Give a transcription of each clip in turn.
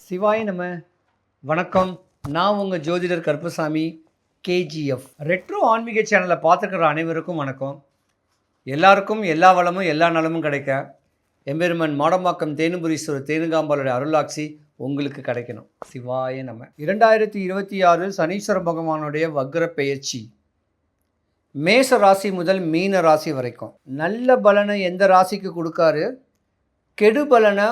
சிவாய நம. வணக்கம். நான் உங்கள் ஜோதிடர் கருப்பசாமி, கேஜிஎஃப். ரெட்ரோ ஆன்மீக சேனலை பார்த்துக்கிற அனைவருக்கும் வணக்கம். எல்லாருக்கும் எல்லா வளமும் எல்லா நலமும் கிடைக்க எம்பெருமன் மாடம்பாக்கம் தேனுபுரீஸ்வரர் தேனுகாம்பாளுடைய அருளாட்சி உங்களுக்கு கிடைக்கணும். சிவாய நம. 2026 சனீஸ்வர பகவானுடைய வக்ர பெயர்ச்சி மேச ராசி முதல் மீன ராசி வரைக்கும் நல்ல பலனை எந்த ராசிக்கு கொடுக்காரு, கெடு பலனை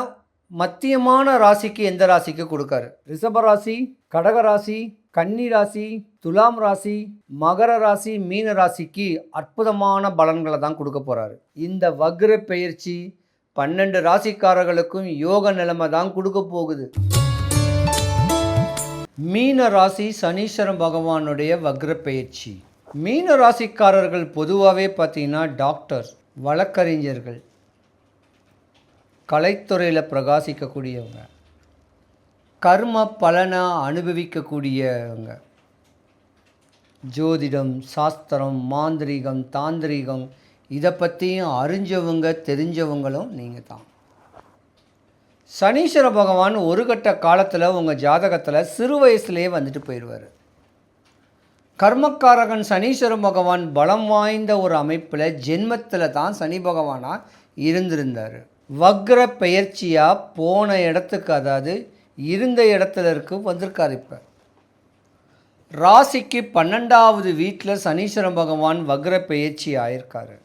மத்தியமான ராசிக்கு எந்த ராசிக்கு கொடுக்காரு. ரிஷப ராசி, கடக ராசி, கன்னி ராசி, துலாம் ராசி, மகர ராசி, மீன ராசிக்கு அற்புதமான பலன்களை தான் கொடுக்க போறாரு. இந்த வக்ர பெயர்ச்சி 12 ராசிக்காரர்களுக்கும் யோக நிலைமை தான் கொடுக்க போகுது. மீன ராசி சனீஸ்வர பகவானுடைய வக்ர பெயர்ச்சி. மீன ராசிக்காரர்கள் பொதுவாகவே பார்த்தீங்கன்னா டாக்டர், வழக்கறிஞர்கள், கலைத்துறையில் பிரகாசிக்கக்கூடியவங்க, கர்ம பலனை அனுபவிக்கக்கூடியவங்க, ஜோதிடம், சாஸ்திரம், மாந்திரீகம், தாந்திரீகம் இதை பற்றியும் அறிஞ்சவங்க தெரிஞ்சவங்களும் நீங்கள் தான். சனீஸ்வர பகவான் ஒரு கட்ட காலத்தில் உங்கள் ஜாதகத்தில் சிறு வயசுலேயே வந்துட்டு போயிடுவார். கர்மக்காரகன் சனீஸ்வர பகவான் பலம் வாய்ந்த ஒரு அமைப்பில் ஜென்மத்தில் தான் சனி பகவானாக இருந்திருந்தார். வக்ர பெயர்ச்சியாக போன இடத்துக்கு, அதாவது இருந்த இடத்துல வந்திருக்கார். இப்போ ராசிக்கு 12வது வீட்டில் சனீஸ்வர பகவான் வக்ர பெயர்ச்சி ஆயிருக்காரு.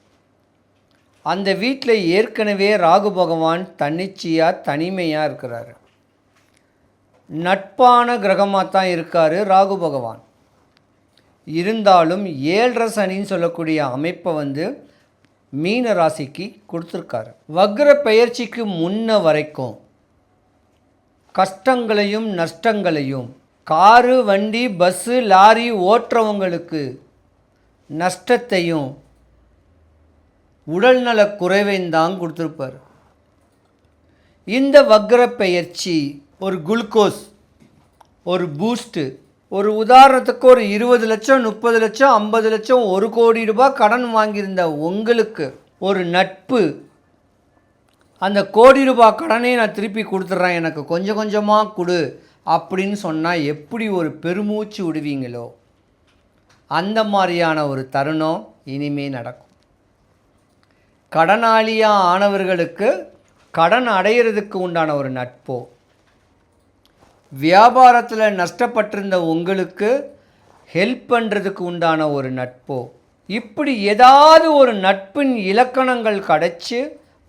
அந்த வீட்டில் ஏற்கனவே ராகு பகவான் தன்னிச்சையாக தனிமையாக இருக்கிறாரு. நட்பான கிரகமாக தான் இருக்கார் ராகு பகவான். இருந்தாலும் 7.5 சனின்னு சொல்லக்கூடிய அமைப்பை மீன ராசிக்கு கொடுத்துருக்காரு. வக்ர பெயர்ச்சிக்கு முன்ன வரைக்கும் கஷ்டங்களையும் நஷ்டங்களையும், காரு, வண்டி, பஸ்ஸு, லாரி ஓட்டுறவங்களுக்கு நஷ்டத்தையும் உடல்நல குறைவையும் தான் கொடுத்துருப்பார். இந்த வக்ர பெயர்ச்சி ஒரு குளுக்கோஸ், ஒரு பூஸ்ட்டு, ஒரு உதாரணத்துக்கு ஒரு 20 லட்சம், 30 லட்சம், 50 லட்சம், 1 கோடி ரூபாய் கடன் வாங்கியிருந்த உங்களுக்கு ஒரு நட்பு, அந்த கோடி ரூபாய் கடனே நான் திருப்பி கொடுத்துட்றேன், எனக்கு கொஞ்சம் கொஞ்சமாக கொடு அப்படின்னு சொன்னால் எப்படி ஒரு பெருமூச்சு விடுவீங்களோ அந்த மாதிரியான ஒரு தருணம் இனிமே நடக்கும். கடனாளியாக ஆனவர்களுக்கு கடன் அடையிறதுக்கு உண்டான ஒரு நட்போ, வியாபாரத்தில் நஷ்டப்பட்டிருந்த உங்களுக்கு ஹெல்ப் பண்ணுறதுக்கு உண்டான ஒரு நட்போ, இப்படி ஏதாவது ஒரு நட்பின் இலக்கணங்கள் கிடைச்சி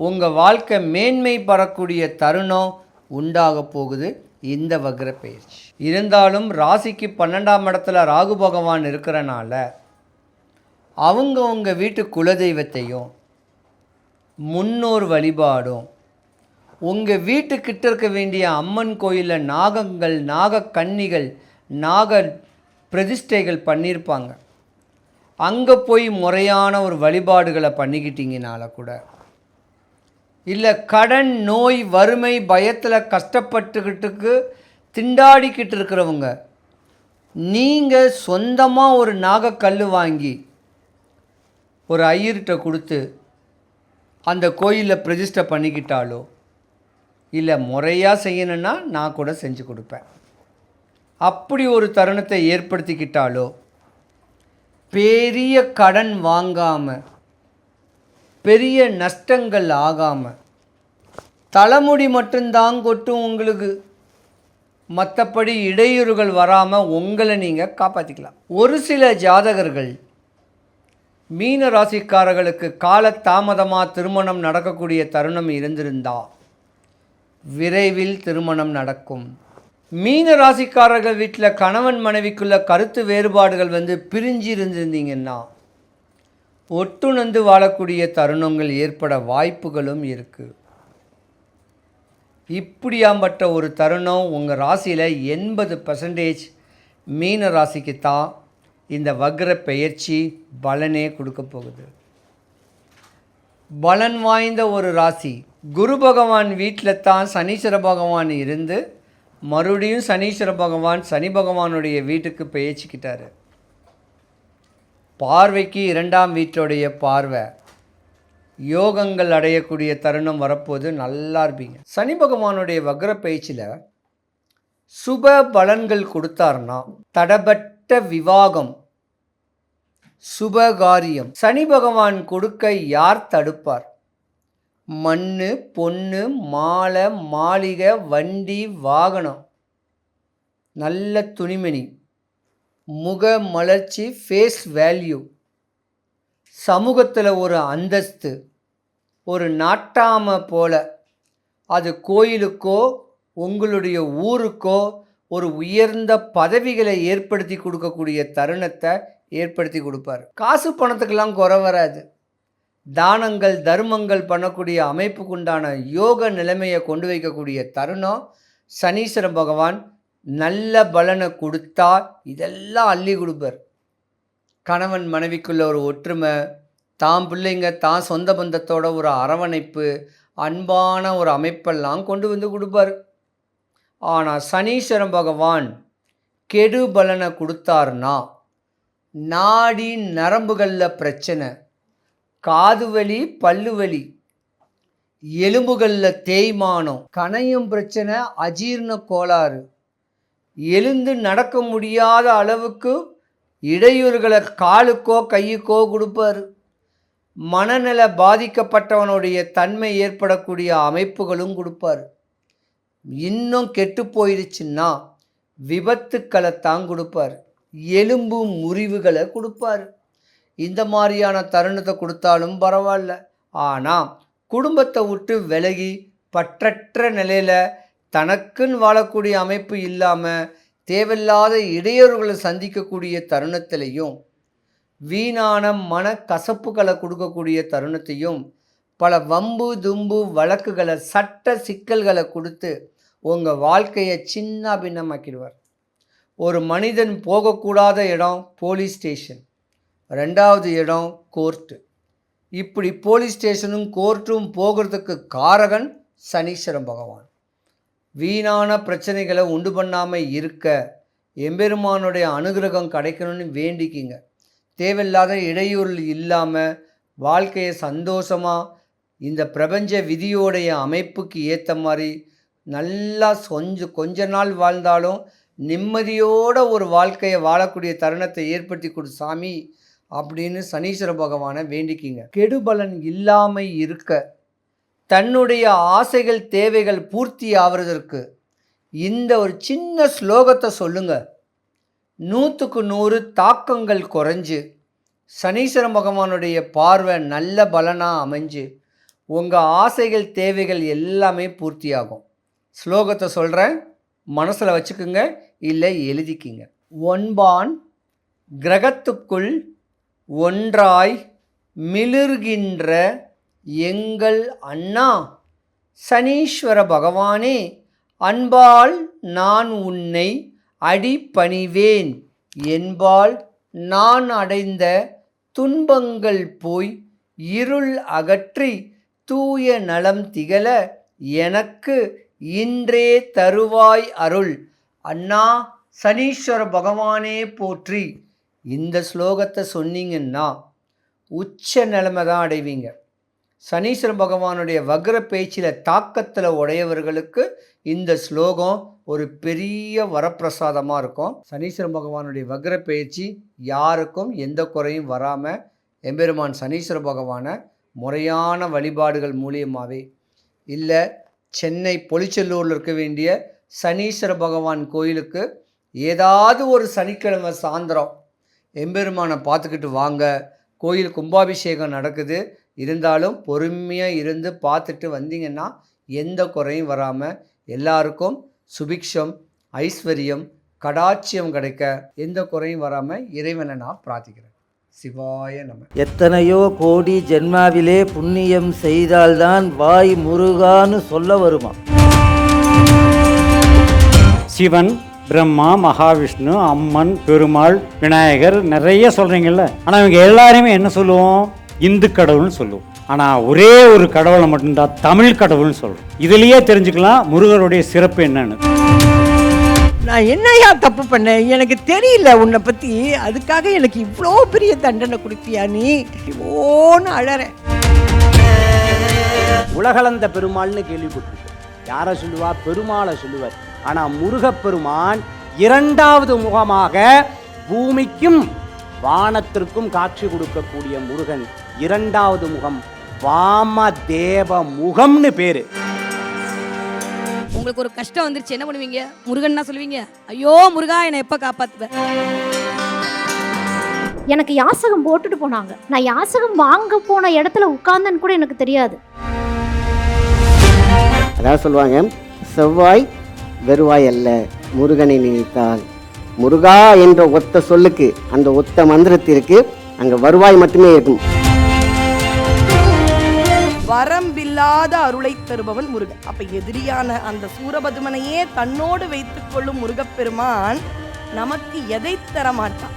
உங்கள் வாழ்க்கை மேன்மை பெறக்கூடிய தருணம் உண்டாக போகுது இந்த வக்ர பெயர்ச்சி. இருந்தாலும் ராசிக்கு 12ஆம் இடத்துல ராகு பகவான் இருக்கிறனால அவங்க வீட்டு குலதெய்வத்தையும் முன்னோர் வழிபாடும், உங்கள் வீட்டுக்கிட்ட இருக்க வேண்டிய அம்மன் கோயிலில் நாகங்கள், நாகக்கன்னிகள், நாக பிரதிஷ்டைகள் பண்ணியிருப்பாங்க. அங்கே போய் முறையான ஒரு வழிபாடுகளை பண்ணிக்கிட்டீங்கனால கூட, இல்லை கடன், நோய், வறுமை, பயத்தில் கஷ்டப்பட்டுக்கிட்டுக்கு திண்டாடிக்கிட்டு இருக்கிறவங்க, நீங்கள் சொந்தமாக ஒரு நாகக்கல் வாங்கி ஒரு ஐயர்கிட்ட கொடுத்து அந்த கோயிலில் பிரதிஷ்டை பண்ணிக்கிட்டாலோ, இல்லை முறையாக செய்யணுன்னா நான் கூட செஞ்சு கொடுப்பேன், அப்படி ஒரு தருணத்தை ஏற்படுத்திக்கிட்டாலோ, பெரிய கடன் வாங்காமல், பெரிய நஷ்டங்கள் ஆகாமல், தலைமுடி மட்டும்தான் கொட்டும் உங்களுக்கு, மற்றபடி இடையூறுகள் வராமல் உங்களை நீங்கள் காப்பாற்றிக்கலாம். ஒரு சில ஜாதகர்கள் மீன ராசிக்காரர்களுக்கு கால தாமதமாக திருமணம் நடக்கக்கூடிய தருணம் இருந்திருந்தா விரைவில் திருமணம் நடக்கும். மீன ராசிக்காரர்கள் வீட்டில் கணவன் மனைவிக்குள்ள கருத்து வேறுபாடுகள் பிரிஞ்சு இருந்திருந்தீங்கன்னா ஒட்டுணர்ந்து வாழக்கூடிய தருணங்கள் ஏற்பட வாய்ப்புகளும் இருக்குது. இப்படியாம்பட்ட ஒரு தருணம் உங்கள் ராசியில் 80% மீன ராசிக்கு தான் இந்த வக்ர பெயர்ச்சி பலனே கொடுக்க போகுது. பலன் வாய்ந்த ஒரு ராசி. குரு பகவான் வீட்டில் தான் சனீஸ்வர பகவான் இருந்து மறுபடியும் சனீஸ்வர பகவான் சனி பகவானுடைய வீட்டுக்கு பெயர்ச்சிக்கிட்டார். பார்வைக்கு 2ஆம் வீட்டுடைய பார்வை, யோகங்கள் அடையக்கூடிய தருணம் வரப்போது நல்லா இருப்பீங்க. சனி பகவானுடைய வக்ர பயிற்சியில் சுப பலன்கள் கொடுத்தார்னா தடபட்ட விவாகம், சுபகாரியம். சனி பகவான் கொடுக்க யார் தடுப்பார்? மண்ணு, பொண்ணு, மாலை, மாளிகை, வண்டி, வாகனம், நல்ல துணிமணி, முக மலர்ச்சி, ஃபேஸ் வேல்யூ, சமூகத்தில் ஒரு அந்தஸ்து, ஒரு நாட்டாமை போல, அது கோயிலுக்கோ உங்களுடைய ஊருக்கோ ஒரு உயர்ந்த பதவிகளை ஏற்படுத்தி கொடுக்கக்கூடிய தருணத்தை ஏற்படுத்தி கொடுப்பார். காசு பணத்துக்கெல்லாம் குறை வராது. தானங்கள் தர்மங்கள் பண்ணக்கூடிய அமைப்புக்குண்டான யோக நிலைமையை கொண்டு வைக்கக்கூடிய தருணம் சனீஸ்வர பகவான் நல்ல பலனை கொடுத்தா இதெல்லாம் அள்ளி கொடுப்பார். கணவன் மனைவிக்குள்ள ஒரு ஒற்றுமை, தான் பிள்ளைங்க தான் சொந்த பந்தத்தோட ஒரு அரவணைப்பு, அன்பான ஒரு அமைப்பெல்லாம் கொண்டு வந்து கொடுப்பார். ஆனால் சனீஸ்வர பகவான் கெடு பலனை கொடுத்தாருன்னா நாடி நரம்புகளில் பிரச்சனை, காது வலி, பல்லு வலி, எலும்புகளில் தேய்மானம், கணையும் பிரச்சனை, அஜீர்ண கோளாறு, எழுந்து நடக்க முடியாத அளவுக்கு இடையூறுகளை காலுக்கோ கையுக்கோ கொடுப்பார். மனநல பாதிக்கப்பட்டவனுடைய தன்மை ஏற்படக்கூடிய அமைப்புகளும் கொடுப்பார். இன்னும் கெட்டு போயிடுச்சுன்னா விபத்துக்களைத்தான் கொடுப்பார். எலும்பு முறிவுகளை கொடுப்பார். இந்த மாதிரியான தருணத்தை கொடுத்தாலும் பரவாயில்ல. ஆனால் குடும்பத்தை விட்டு விலகி பற்றற்ற நிலையில் தனக்குன்னு வாழக்கூடிய அமைப்பு இல்லாமல் தேவையில்லாத இடையூறுகளை சந்திக்கக்கூடிய தருணத்திலையும், வீணான மன கசப்புகளை கொடுக்கக்கூடிய தருணத்தையும், பல வம்பு தும்பு வழக்குகளை சட்ட சிக்கல்களை கொடுத்து உங்கள் வாழ்க்கையை சின்ன பின்னமாக்கிடுவார். ஒரு மனிதன் போகக்கூடாத இடம் போலீஸ் ஸ்டேஷன், ரெண்டாவது இடம் கோர்ட்டு. இப்படி போலீஸ் ஸ்டேஷனும் கோர்ட்டும் போகிறதுக்கு காரகன் சனீஸ்வர பகவான். வீணான பிரச்சனைகளை உண்டு பண்ணாமல் இருக்க எம்பெருமானுடைய அனுகிரகம் கிடைக்கணும்னு வேண்டிக்கிங்க. தேவையில்லாத இடையூறு இல்லாமல் வாழ்க்கையை சந்தோஷமாக இந்த பிரபஞ்ச விதியோடைய அமைப்புக்கு ஏற்ற மாதிரி நல்லா கொஞ்ச நாள் வாழ்ந்தாலும் நிம்மதியோட ஒரு வாழ்க்கையை வாழக்கூடிய தருணத்தை ஏற்படுத்தி கொடு சாமி அப்படின்னு சனீஸ்வர பகவானை வேண்டிக்கிங்க. கெடுபலன் இல்லாமல் இருக்க, தன்னுடைய ஆசைகள் தேவைகள் பூர்த்தி ஆகிறதற்கு இந்த ஒரு சின்ன ஸ்லோகத்தை சொல்லுங்க. 100க்கு 100 தாக்கங்கள் குறைஞ்சு சனீஸ்வர பகவானுடைய பார்வை நல்ல பலனாக அமைஞ்சு உங்கள் ஆசைகள் தேவைகள் எல்லாமே பூர்த்தியாகும். ஸ்லோகத்தை சொல்கிறேன், மனசில் வச்சுக்குங்க, இல்லை எழுதிக்கிங்க. ஒன்பான் கிரகத்துக்குள் ஒன்றாய் மிளிர்கின்ற எங்கள் அண்ணா சனீஸ்வர பகவானே, அன்பால் நான் உன்னை அடிபணிவேன், என்பால் நான் அடைந்த துன்பங்கள் போய் இருள் அகற்றி தூய நலம் திகழ எனக்கு இன்றே தருவாய் அருள். அண்ணா சனீஸ்வர பகவானே போற்றி. இந்த ஸ்லோகத்தை சொன்னீங்கன்னா உச்ச நிலைமை தான் அடைவீங்க. சனீஸ்வர பகவானுடைய வக்ர பேச்சில் தாக்கத்தில் உடையவர்களுக்கு இந்த ஸ்லோகம் ஒரு பெரிய வரப்பிரசாதமாக இருக்கும். சனீஸ்வர பகவானுடைய வக்ர பயிற்சி யாருக்கும் எந்த குறையும் வராமல் எம்பெருமான் சனீஸ்வர பகவானை முறையான வழிபாடுகள் மூலியமாகவே, இல்லை சென்னை பொலிச்செல்லூரில் இருக்க வேண்டிய சனீஸ்வர பகவான் கோயிலுக்கு ஏதாவது ஒரு சனிக்கிழமை சாயந்தரம் எம்பெருமானை பார்த்துக்கிட்டு வாங்க. கோயில் கும்பாபிஷேகம் நடக்குது, இருந்தாலும் பொறுமையாக இருந்து பார்த்துட்டு வந்தீங்கன்னா எந்த குறையும் வராமல் எல்லாருக்கும் சுபிக்ஷம், ஐஸ்வர்யம், கடாட்சியம் கிடைக்க எந்த குறையும் வராமல் இறைவனை நான் பிரார்த்திக்கிறேன். சிவாய நம. எத்தனையோ கோடி ஜென்மாவிலே புண்ணியம் செய்தால்தான் வாய் முருகான்னு சொல்ல வருமா. சிவன், பிரம்மா, மகாவிஷ்ணு, அம்மன், பெருமாள், விநாயகர் நிறைய சொல்கிறீங்கல்ல. ஆனால் இவங்க எல்லாருமே என்ன சொல்லுவோம்? இந்து கடவுள்னு சொல்லுவோம். ஆனால் ஒரே ஒரு கடவுளை மட்டும்தான் தமிழ் கடவுள்னு சொல்கிறோம். இதுலேயே தெரிஞ்சுக்கலாம் முருகருடைய சிறப்பு என்னன்னு. நான் என்னையா தப்பு பண்ணேன்? எனக்கு தெரியல உன்னை பற்றி, அதுக்காக எனக்கு இவ்வளோ பெரிய தண்டனை கொடுப்பியா நீ? ஓன்னு அழறேன். உலகளந்த பெருமாள்னு கேள்விப்பட்டிருக்கேன். யாரை சொல்லுவா? பெருமாளை சொல்லுவார். ஆனால் முருகப்பெருமான் இரண்டாவது முகமாக பூமிக்கும் வானத்திற்கும் காட்சி கொடுக்கக்கூடிய முருகன் இரண்டாவது முகம் வாமதேவ முகம்னு பேரு. உங்களுக்கு ஒரு கஷ்டம் வந்துருச்சு, என்ன பண்ணுவீங்க? முருகன்னா சொல்லுவீங்க, ஐயோ முருகா என்னை எப்ப காப்பாத்துவ? எனக்கு யாசகம் போட்டுட்டு போனாங்க. நான் யாசகம் வாங்க போன இடத்துல உட்கார்ந்தேன்னு கூட எனக்கு தெரியாது. அதாவது சொல்லுவாங்க, செவ்வாய் வெறுவாய் அல்ல, முருகனை நினைத்தால். முருகா என்ற ஒத்த சொல்லுக்கு, அந்த ஒத்த மந்திரத்திற்கு அங்க வருவாய் மட்டுமே இருக்கும். வரம்பில்லாத அருளை தருபவன் முருகன். அப்ப எதிரியான அந்த சூரபதுமனையே தன்னோடு வைத்துக் கொள்ளும் முருகப்பெருமான் நமக்கு எதை தர மாட்டான்?